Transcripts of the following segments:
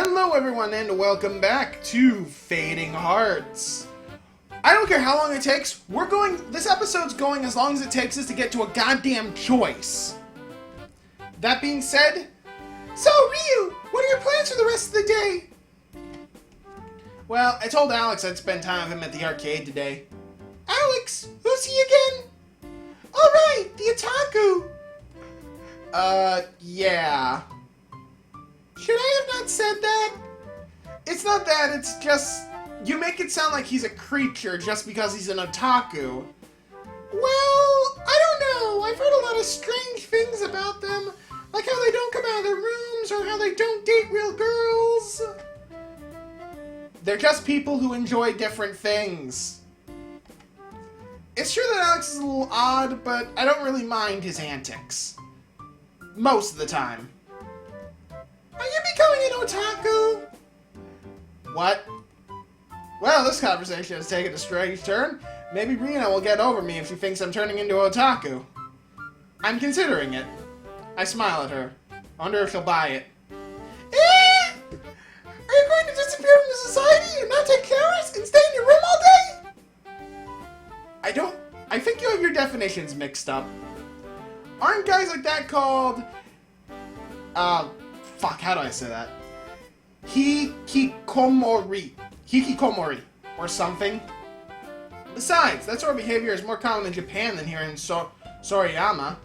Hello everyone and welcome back to Fading Hearts. I don't care how long it takes, this episode's going as long as it takes us to get to a goddamn choice. That being said, so Ryu, what are your plans for the rest of the day? Well, I told Alex I'd spend time with him at the arcade today. Alex? Who's he again? Oh right, the otaku! Yeah. Should I have not said that? It's not that, it's just... You make it sound like he's a creature just because he's an otaku. Well, I don't know. I've heard a lot of strange things about them. Like how they don't come out of their rooms or how they don't date real girls. They're just people who enjoy different things. It's true that Alex is a little odd, but I don't really mind his antics. Most of the time. Are you becoming an otaku? What? Well, this conversation has taken a strange turn. Maybe Rina will get over me if she thinks I'm turning into an otaku. I'm considering it. I smile at her. I wonder if she'll buy it. Eh? Are you going to disappear from the society and not take care of us and stay in your room all day? I think you have your definitions mixed up. Aren't guys like that called... Fuck, how do I say that? Hikikomori, or something. Besides, that sort of behavior is more common in Japan than here in Sorayama.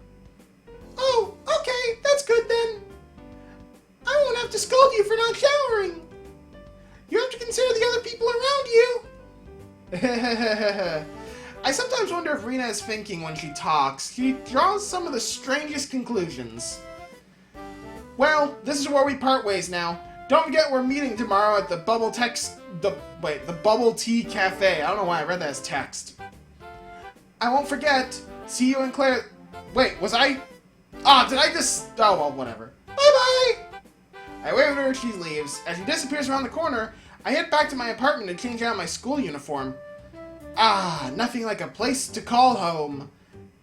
Oh, okay, that's good then. I won't have to scold you for not showering. You have to consider the other people around you. I sometimes wonder if Rina is thinking when she talks. She draws some of the strangest conclusions. Well, this is where we part ways now. Don't forget we're meeting tomorrow at the Bubble Tea Cafe. I don't know why I read that as text. I won't forget. See you in Claire. Wait, was I? Ah, did I just? Oh well, whatever. Bye bye. I wave at her as she leaves. As she disappears around the corner, I head back to my apartment to change out my school uniform. Ah, nothing like a place to call home,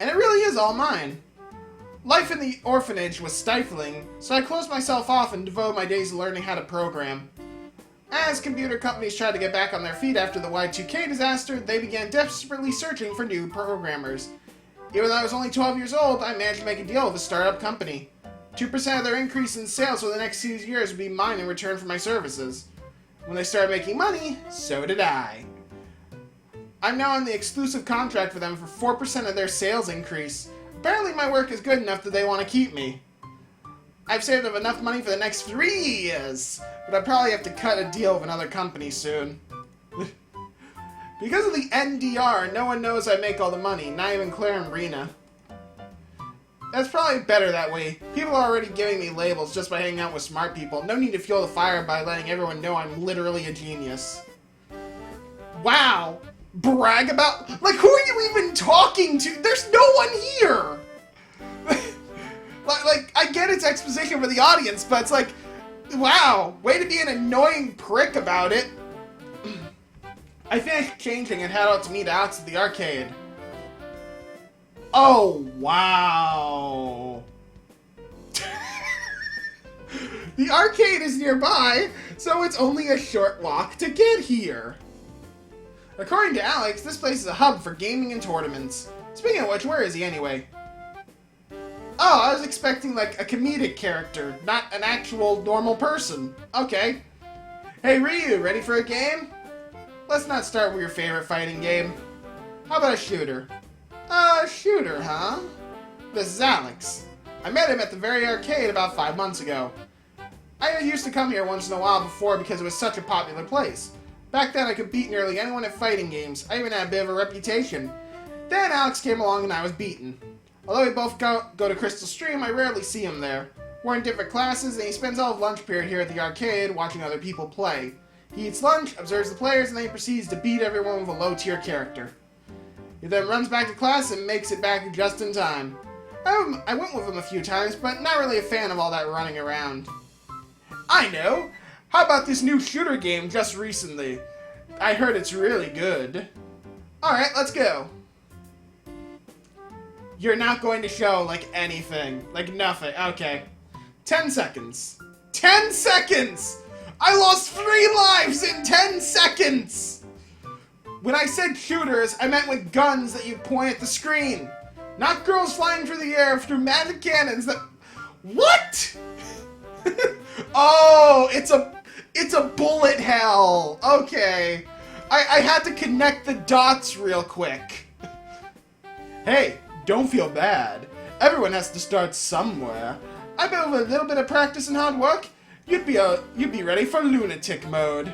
and it really is all mine. Life in the orphanage was stifling, so I closed myself off and devoted my days to learning how to program. As computer companies tried to get back on their feet after the Y2K disaster, they began desperately searching for new programmers. Even though I was only 12 years old, I managed to make a deal with a startup company. 2% of their increase in sales for the next 2 years would be mine in return for my services. When they started making money, so did I. I'm now on the exclusive contract for them for 4% of their sales increase. Apparently my work is good enough that they want to keep me. I've saved up enough money for the next 3 years, but I'll probably have to cut a deal with another company soon. Because of the NDR, no one knows I make all the money, not even Claire and Rina. That's probably better that way. People are already giving me labels just by hanging out with smart people. No need to fuel the fire by letting everyone know I'm literally a genius. Wow! Brag about... Like, who are you even talking to? There's no one here! like, I get it's exposition for the audience, but it's like, wow, way to be an annoying prick about it. I finished changing and head out to meet Alex at the arcade. Oh, wow. The arcade is nearby, so it's only a short walk to get here. According to Alex, this place is a hub for gaming and tournaments. Speaking of which, where is he anyway? Oh, I was expecting like a comedic character, not an actual normal person. Okay. Hey Ryu, ready for a game? Let's not start with your favorite fighting game. How about a shooter? Shooter, huh? This is Alex. I met him at the very arcade about 5 months ago. I used to come here once in a while before because it was such a popular place. Back then I could beat nearly anyone at fighting games. I even had a bit of a reputation. Then Alex came along and I was beaten. Although we both go to Crystal Stream, I rarely see him there. We're in different classes and he spends all of lunch period here at the arcade watching other people play. He eats lunch, observes the players, and then he proceeds to beat everyone with a low-tier character. He then runs back to class and makes it back just in time. I went with him a few times, but not really a fan of all that running around. I know! How about this new shooter game just recently? I heard it's really good. Alright, let's go. You're not going to show, like, anything. Like, nothing. Okay. 10 seconds. 10 seconds! I lost 3 lives in 10 seconds! When I said shooters, I meant with guns that you point at the screen. Not girls flying through the air through magic cannons that... What?! Oh, it's a bullet hell. Okay. I had to connect the dots real quick. Hey, don't feel bad. Everyone has to start somewhere. I bet with a little bit of practice and hard work, you'd be ready for lunatic mode.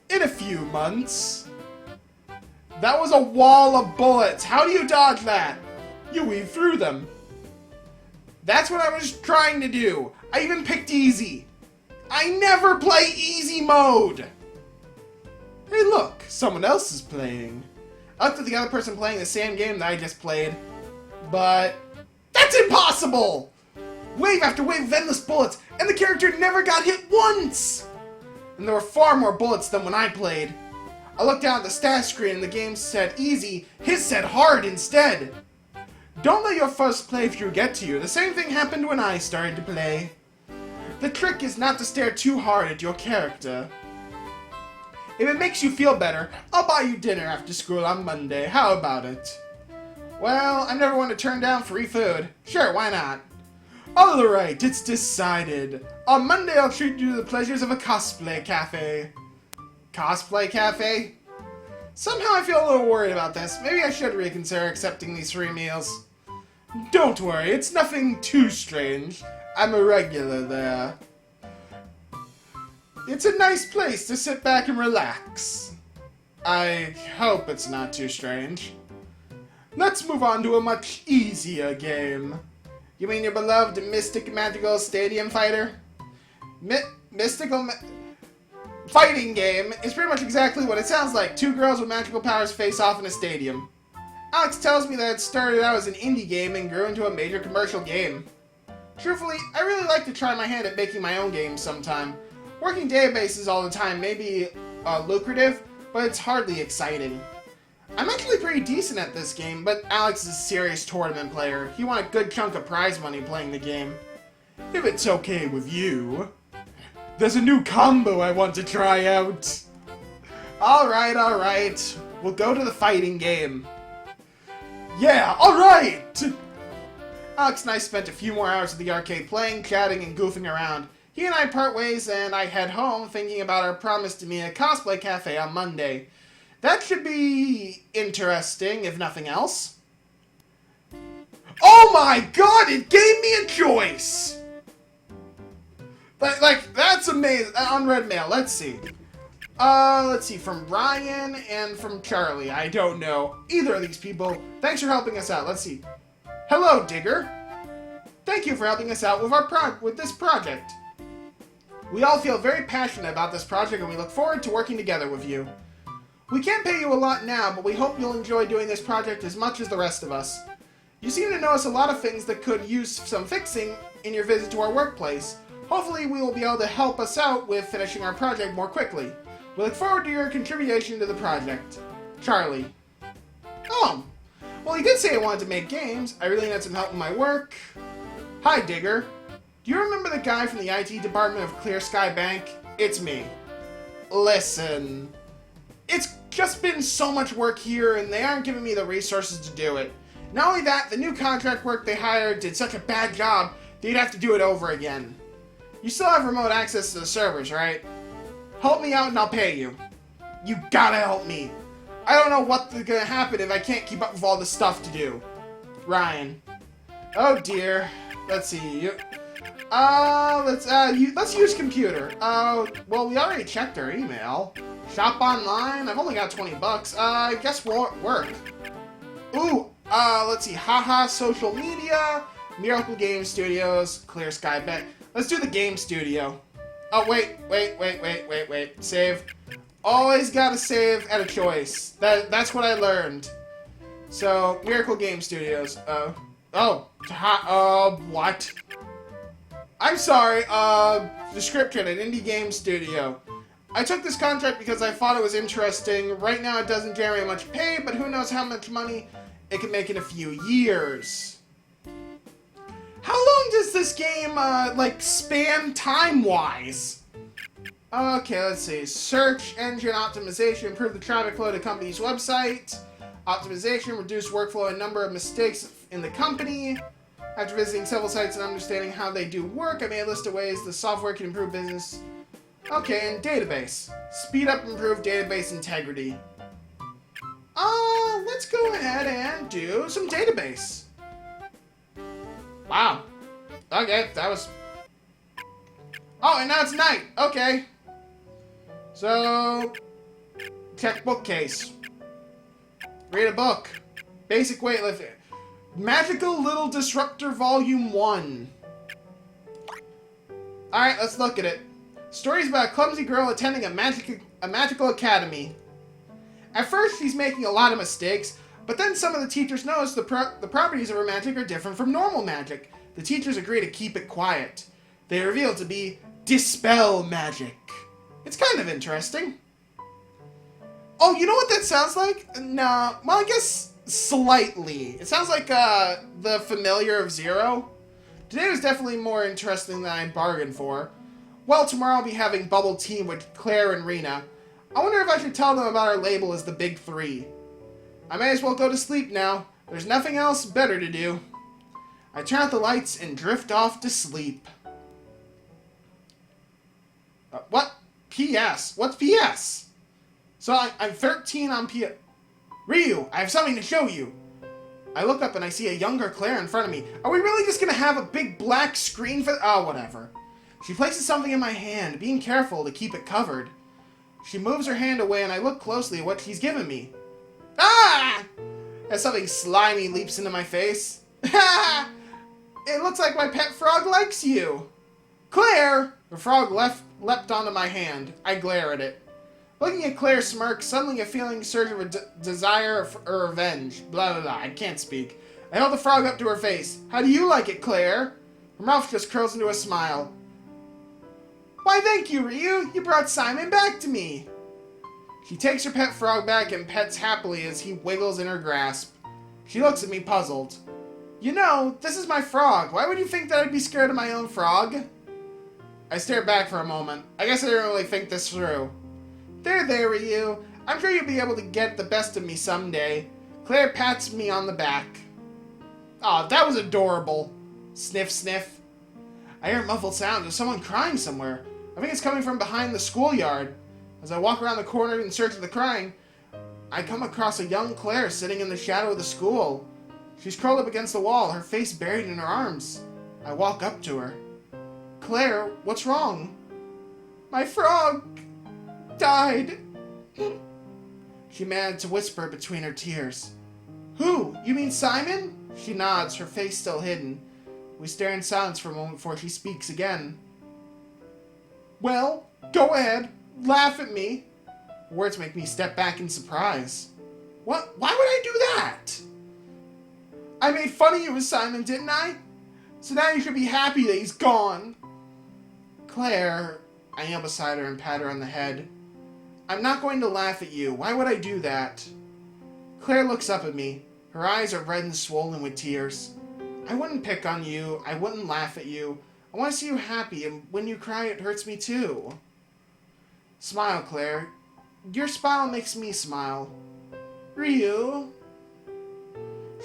In a few months. That was a wall of bullets. How do you dodge that? You weave through them. That's what I was trying to do. I even picked easy. I never play easy mode. Hey look, someone else is playing. I looked at the other person playing the same game that I just played. But that's impossible! Wave after wave of endless bullets, and the character never got hit once! And there were far more bullets than when I played. I looked down at the stat screen and the game said easy, his said hard instead. Don't let your first playthrough get to you. The same thing happened when I started to play. The trick is not to stare too hard at your character. If it makes you feel better, I'll buy you dinner after school on Monday. How about it? Well, I'm never one to turn down free food. Sure, why not? Alright, it's decided. On Monday I'll treat you to the pleasures of a cosplay cafe. Cosplay cafe? Somehow I feel a little worried about this. Maybe I should reconsider accepting these free meals. Don't worry, it's nothing too strange. I'm a regular there. It's a nice place to sit back and relax. I hope it's not too strange. Let's move on to a much easier game. You mean your beloved Mystic Magical Stadium Fighter? Fighting game is pretty much exactly what it sounds like. 2 girls with magical powers face off in a stadium. Alex tells me that it started out as an indie game and grew into a major commercial game. Truthfully, I really like to try my hand at making my own games sometime. Working databases all the time may be lucrative, but it's hardly exciting. I'm actually pretty decent at this game, but Alex is a serious tournament player. He won a good chunk of prize money playing the game. If it's okay with you. There's a new combo I want to try out. Alright. We'll go to the fighting game. Yeah, alright! Alex and I spent a few more hours at the arcade playing, chatting, and goofing around. He and I part ways, and I head home thinking about our promise to meet at a cosplay cafe on Monday. That should be interesting, if nothing else. Oh my god, it gave me a choice! That's amazing. Unread mail, let's see. Let's see, from Ryan and from Charlie. I don't know either of these people. Thanks for helping us out. Let's see. Hello, Digger. Thank you for helping us out with this project. We all feel very passionate about this project and we look forward to working together with you. We can't pay you a lot now, but we hope you'll enjoy doing this project as much as the rest of us. You seem to notice a lot of things that could use some fixing in your visit to our workplace. Hopefully we will be able to help us out with finishing our project more quickly. We look forward to your contribution to the project. Charlie. Oh, well he did say he wanted to make games. I really need some help with my work. Hi, Digger. Do you remember the guy from the IT department of Clear Sky Bank? It's me. Listen. It's just been so much work here and they aren't giving me the resources to do it. Not only that, the new contract work they hired did such a bad job, they'd have to do it over again. You still have remote access to the servers, right? Help me out and I'll pay you. You gotta help me. I don't know what's gonna happen if I can't keep up with all the stuff to do. Ryan. Oh dear. Let's see. Let's use computer. Well, we already checked our email. Shop online? I've only got 20 bucks. I guess we'll work. Ooh, let's see. Haha, social media, Miracle Game Studios, Clear Sky Bank. Let's do the game studio. Oh, wait. Save. Always gotta save at a choice. That's what I learned. So, Miracle Game Studios. What? I'm sorry, description, an indie game studio. I took this contract because I thought it was interesting. Right now it doesn't generate much pay, but who knows how much money it can make in a few years. How long does this game, span time-wise? Okay, let's see. Search engine optimization, improve the traffic flow to the company's website. Optimization, reduce workflow and number of mistakes in the company. After visiting several sites and understanding how they do work, I made a list of ways the software can improve business. Okay, and database. Speed up and improve database integrity. Let's go ahead and do some database. Wow. Okay, that was... Oh, and now it's night. Okay. So... check bookcase. Read a book. Basic weightlifting. Magical Little Disruptor Volume 1. Alright, let's look at it. Stories about a clumsy girl attending a magical academy. At first, she's making a lot of mistakes, but then some of the teachers notice the properties of her magic are different from normal magic. The teachers agree to keep it quiet. They reveal it to be Dispel Magic. It's kind of interesting. Oh, you know what that sounds like? Nah, well, I guess slightly. It sounds like the familiar of Zero. Today was definitely more interesting than I bargained for. Well, tomorrow I'll be having bubble tea with Claire and Rena. I wonder if I should tell them about our label as the Big Three. I may as well go to sleep now. There's nothing else better to do. I turn out the lights and drift off to sleep. What? P.S. What's P.S.? So I'm 13 on P.S. Ryou, I have something to show you. I look up and I see a younger Claire in front of me. Are we really just going to have a big black screen for... Oh, whatever. She places something in my hand, being careful to keep it covered. She moves her hand away and I look closely at what she's given me. Ah! As something slimy leaps into my face. Ha! It looks like my pet frog likes you. Claire! The frog leapt onto my hand. I glare at it. Looking at Claire smirk, suddenly a feeling surge of a desire for revenge. Blah, blah, blah. I can't speak. I held the frog up to her face. How do you like it, Claire? Her mouth just curls into a smile. Why, thank you, Ryou. You brought Simon back to me. She takes her pet frog back and pets happily as he wiggles in her grasp. She looks at me puzzled. You know, this is my frog. Why would you think that I'd be scared of my own frog? I stare back for a moment. I guess I didn't really think this through. There, Ryou. I'm sure you'll be able to get the best of me someday. Claire pats me on the back. Aw, that was adorable. Sniff, sniff. I hear muffled sounds of someone crying somewhere. I think it's coming from behind the schoolyard. As I walk around the corner in search of the crying, I come across a young Claire sitting in the shadow of the school. She's curled up against the wall, her face buried in her arms. I walk up to her. Claire, what's wrong? My frog died. She managed to whisper between her tears. Who? You mean Simon? She nods, her face still hidden. We stare in silence for a moment before she speaks again. Well, go ahead. Laugh at me. Words make me step back in surprise. What? Why would I do that? I made fun of you with Simon, didn't I? So now you should be happy that he's gone. Claire, I kneel beside her and pat her on the head. I'm not going to laugh at you. Why would I do that? Claire looks up at me. Her eyes are red and swollen with tears. I wouldn't pick on you. I wouldn't laugh at you. I want to see you happy, and when you cry, it hurts me too. Smile, Claire. Your smile makes me smile. Ryou.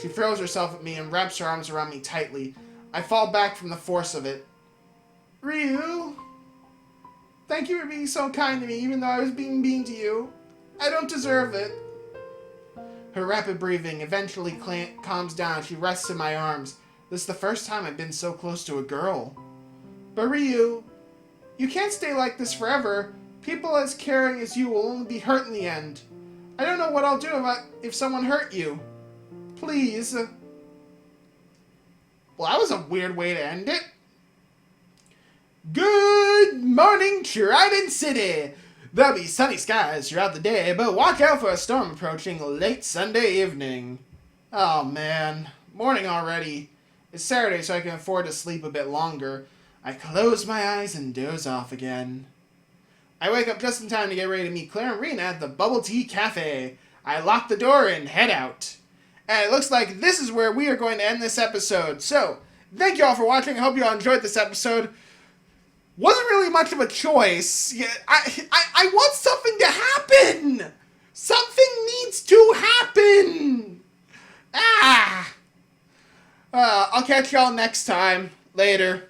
She throws herself at me and wraps her arms around me tightly. I fall back from the force of it. Ryou. Thank you for being so kind to me, even though I was being mean to you. I don't deserve it. Her rapid breathing eventually calms down. She rests in my arms. This is the first time I've been so close to a girl. But Ryou, you can't stay like this forever. People as caring as you will only be hurt in the end. I don't know what I'll do if someone hurt you. Please. Well, that was a weird way to end it. Good morning, Trident City. There'll be sunny skies throughout the day, but watch out for a storm approaching late Sunday evening. Oh man, morning already. It's Saturday, so I can afford to sleep a bit longer. I close my eyes and doze off again. I wake up just in time to get ready to meet Claire and Rena at the Bubble Tea Cafe. I lock the door and head out. And it looks like this is where we are going to end this episode. So, thank you all for watching. I hope you all enjoyed this episode. Wasn't really much of a choice. Yeah, I want something to happen! Something needs to happen! I'll catch y'all next time. Later.